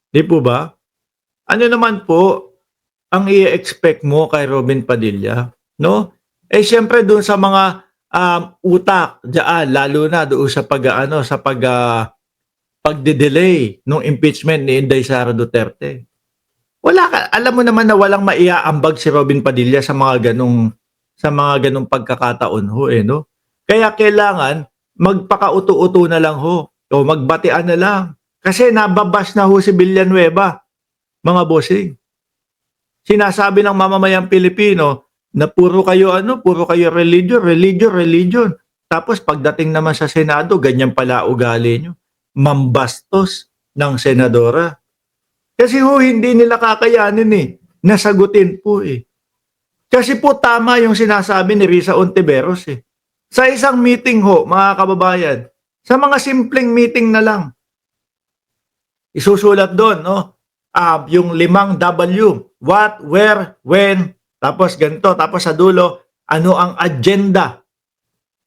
'Di po ba? Ano naman po ang i-expect mo kay Robin Padilla, 'no? Eh, siyempre do'n sa mga, utak diyaan lalo na doon sa pag-aano, sa pagde-delay nung impeachment ni Inday Sara Duterte. Alam mo naman na walang maiaambag si Robin Padilla sa mga gano'ng pagkakataon ho, eh, 'no? Kaya kailangan magpakauto-uto na lang ho o magbatian na lang. Kasi nababash na ho si Villanueva, mga bossing. Sinasabi ng mamamayang Pilipino na puro kayo religion, religion, religion. Tapos pagdating naman sa Senado, ganyan pala ugali nyo. Mambastos ng senadora. Kasi ho, hindi nila kakayanin eh. Nasagutin po eh. Kasi po tama yung sinasabi ni Risa Ontiveros eh. Sa isang meeting ho, mga kababayan, sa mga simpleng meeting na lang, isusulat doon, no? Yung 5 W, what, where, when, tapos ganito, tapos sa dulo, ano ang agenda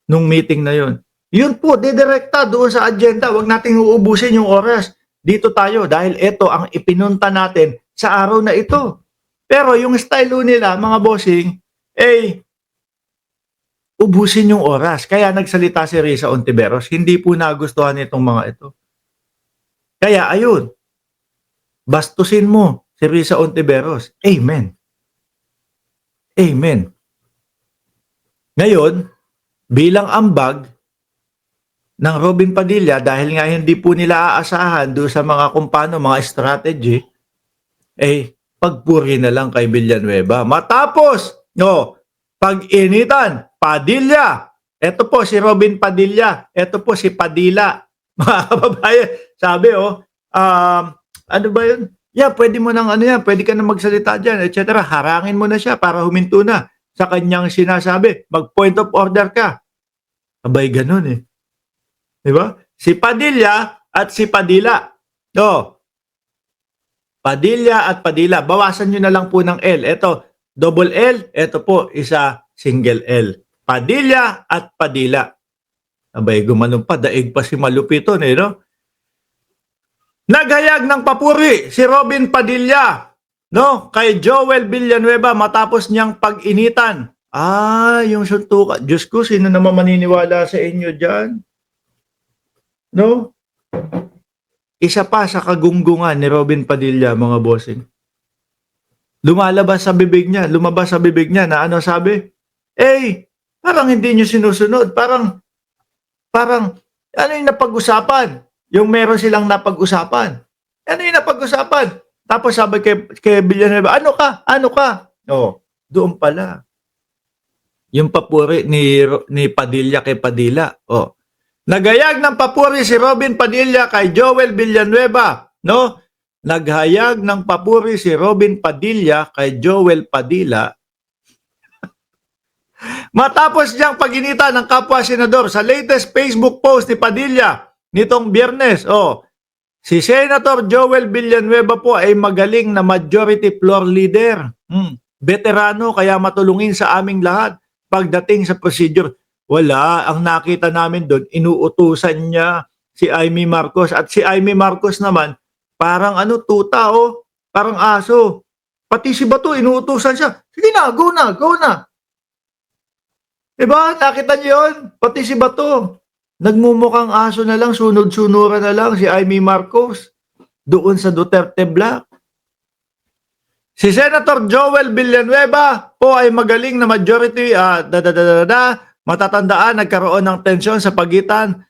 nung meeting na yun. Yun po, didirekta doon sa agenda. Huwag nating uubusin yung oras. Dito tayo dahil ito ang ipinunta natin sa araw na ito. Pero yung style nila, mga bossing, eh, ubusin yung oras. Kaya nagsalita si Risa Ontiveros, hindi po nagustuhan itong mga ito. Kaya ayun, bastusin mo si Risa Ontiveros. Amen. Amen. Ngayon, bilang ambag ng Robin Padilla, dahil nga hindi po nila aasahan doon sa mga kung paano, mga strategy, eh, pagpuri na lang kay Villanueva. Matapos, no, pag-initan, Padilla. Ito po si Robin Padilla. Ito po si Padilla. Mga kababayan, sabi ano ba yun? Yeah, pwede mo nang ano yan, pwede ka na magsalita dyan, etc. Harangin mo na siya para huminto na sa kanyang sinasabi. Mag-point of order ka. Abay, ganun eh. Diba? Si Padilla at si Padilla. No. Padilla at Padilla. Bawasan nyo na lang po ng L. Ito, double L. Ito po, isa single L. Padilla at Padilla. Abay, gumanon pa. Daig pa si Malupiton eh, no? Naghayag ng papuri si Robin Padilla, no? Kay Joel Villanueva matapos niyang pag-initan. Yung suntukan. Diyos ko, sino naman maniniwala sa inyo dyan? No? Isa pa sa kagunggungan ni Robin Padilla, mga bossing. Lumabas sa bibig niya na ano sabi? Parang hindi niyo sinusunod. Parang, ano yung napag-usapan? Yung meron silang napag-usapan. Ano yung napag-usapan? Tapos sabi kay Villanueva, ano ka? Doon pala. Yung papuri ni Padilla kay Padilla. Naghayag ng papuri si Robin Padilla kay Joel Villanueva, no? Naghayag ng papuri si Robin Padilla kay Joel Padilla matapos niyang paginita ng kapwa senador sa latest Facebook post ni Padilla nitong Biyernes. Si Senator Joel Villanueva po ay magaling na majority floor leader. Veterano kaya matulungin sa aming lahat pagdating sa procedure. Wala. Ang nakita namin doon, inuutusan niya si Amy Marcos. At si Amy Marcos naman, parang tuta parang aso. Pati si Bato, inuutusan siya. Sige na, go na. Diba? Nakita niyo yun? Pati si Bato. Nagmumukhang aso na lang, sunod-sunuran na lang si Amy Marcos doon sa Duterte Block. Si Senator Joel Villanueva po ay magaling na majority matatandaan nagkaroon ng tensyon sa pagitan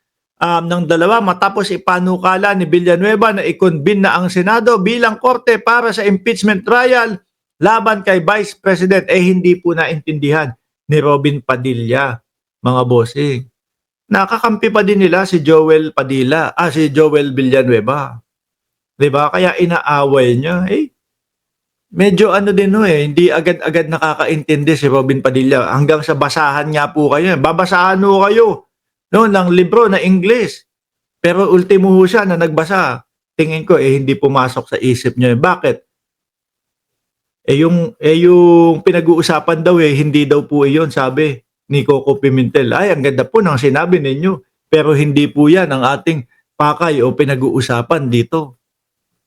ng dalawa matapos ipanukala ni Villanueva na i-convene na ang Senado bilang korte para sa impeachment trial laban kay Vice President. Hindi po naintindihan ni Robin Padilla, mga bossing. Nakakampi pa din nila si Joel Villanueva. Diba? Kaya inaaway niya. Medyo hindi agad-agad nakakaintindi si Robin Padilla. Hanggang sa basahan nga po kayo. Babasahan mo kayo ng libro na English. Pero ultimo ho siya na nagbasa. Tingin ko hindi pumasok sa isip niya. Bakit? Yung pinag-uusapan daw hindi daw po iyon, sabi ni Coco Pimentel. Ang ganda po ng sinabi ninyo. Pero hindi po yan ang ating pakay o pinag-uusapan dito.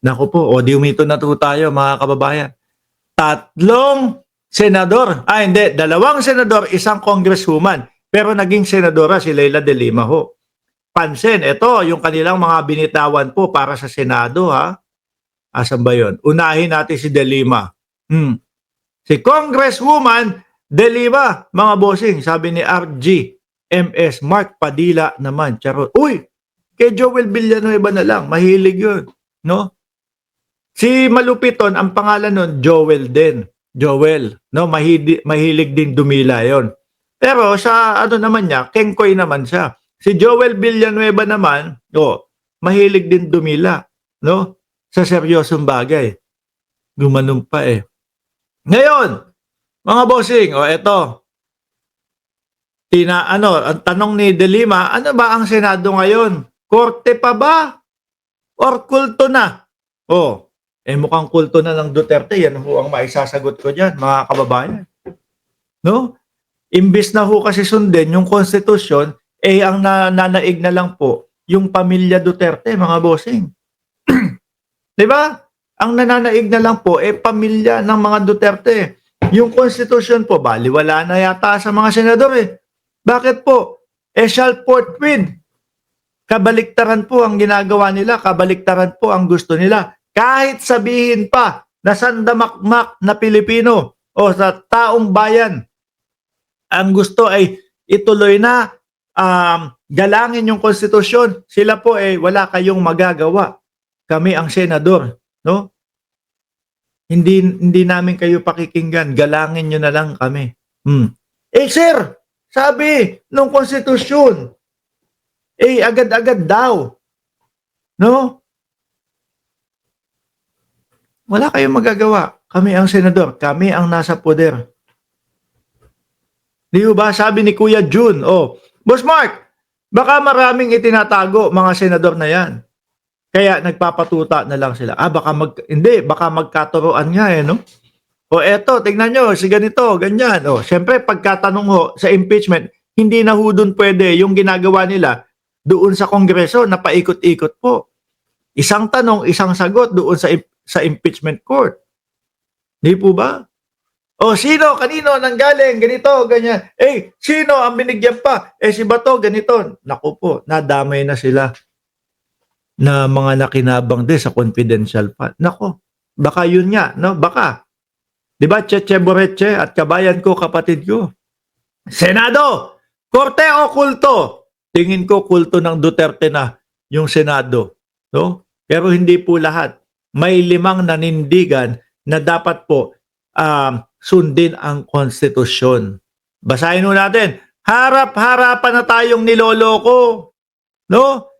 Naku po, o di umito na po tayo mga kababayan. 3 senador, hindi, 2 senador, 1 congresswoman, pero naging senadora si Leila de Lima ho. Pansin, ito yung kanilang mga binitawan po para sa Senado ha. Asan ba yun? Unahin natin si de Lima. Si Congresswoman de Lima, mga bossing, sabi ni RG, MS Mark Padilla naman, charot. Uy, kay Joel Villanueva na lang, mahilig yun, no? Si Malupiton, ang pangalan nun, Joel din. Joel, no? Mahilig din dumila yon. Pero sa ano naman niya, Kengkoy naman siya. Si Joel Villanueva naman, mahilig din dumila, no? Sa seryosong bagay. Gumanon pa eh. Ngayon, mga bossing, eto. Ang tanong ni De Lima, ano ba ang Senado ngayon? Korte pa ba? Or kulto na? Mukhang kulto na ng Duterte. Yan ho ang maisasagot ko dyan, mga kababayan. No? Imbis na ho kasi sundin yung konstitusyon, ang nanaig na lang po yung pamilya Duterte, mga bossing. Di ba? Ang nananaig na lang po, pamilya ng mga Duterte. Yung konstitusyon po, baliwala na yata sa mga senador eh. Bakit po? Shall forthwith. Kabaliktaran po ang ginagawa nila, kabaliktaran po ang gusto nila. Kahit sabihin pa na sandamakmak na Pilipino o sa taong bayan, ang gusto ay ituloy na galangin yung konstitusyon. Sila po wala kayong magagawa. Kami ang senador, no? Hindi namin kayo pakikinggan, galangin nyo na lang kami. Sir, sabi nung konstitusyon, agad-agad daw. No? Wala kayong magagawa. Kami ang senador. Kami ang nasa poder. Di ba? Sabi ni Kuya Jun, Boss Mark, baka maraming itinatago mga senador na yan. Kaya nagpapatuta na lang sila. Baka magkaturoan nga no? Eto, tingnan nyo, si ganito, ganyan. Siyempre, pagkatanong ho sa impeachment, hindi na ho dun pwede yung ginagawa nila doon sa Kongreso na paikot-ikot po. Isang tanong, isang sagot doon sa impeachment court. Di po ba? Sino, kanino, nanggaling, ganito, ganyan. Sino ang binigyan pa? Si Bato, ganito. Naku po, nadamay na sila na mga nakinabang din sa confidential fund. Naku, baka yun nga, no? Baka. Diba, Cheche Boreche at kabayan ko, kapatid ko. Senado, korte o kulto? Tingin ko kulto ng Duterte na yung Senado. No? Pero hindi po lahat. May 5 nanindigan na dapat po sundin ang konstitusyon. Basahin mo natin. Harap-harapan na tayong niloloko. No?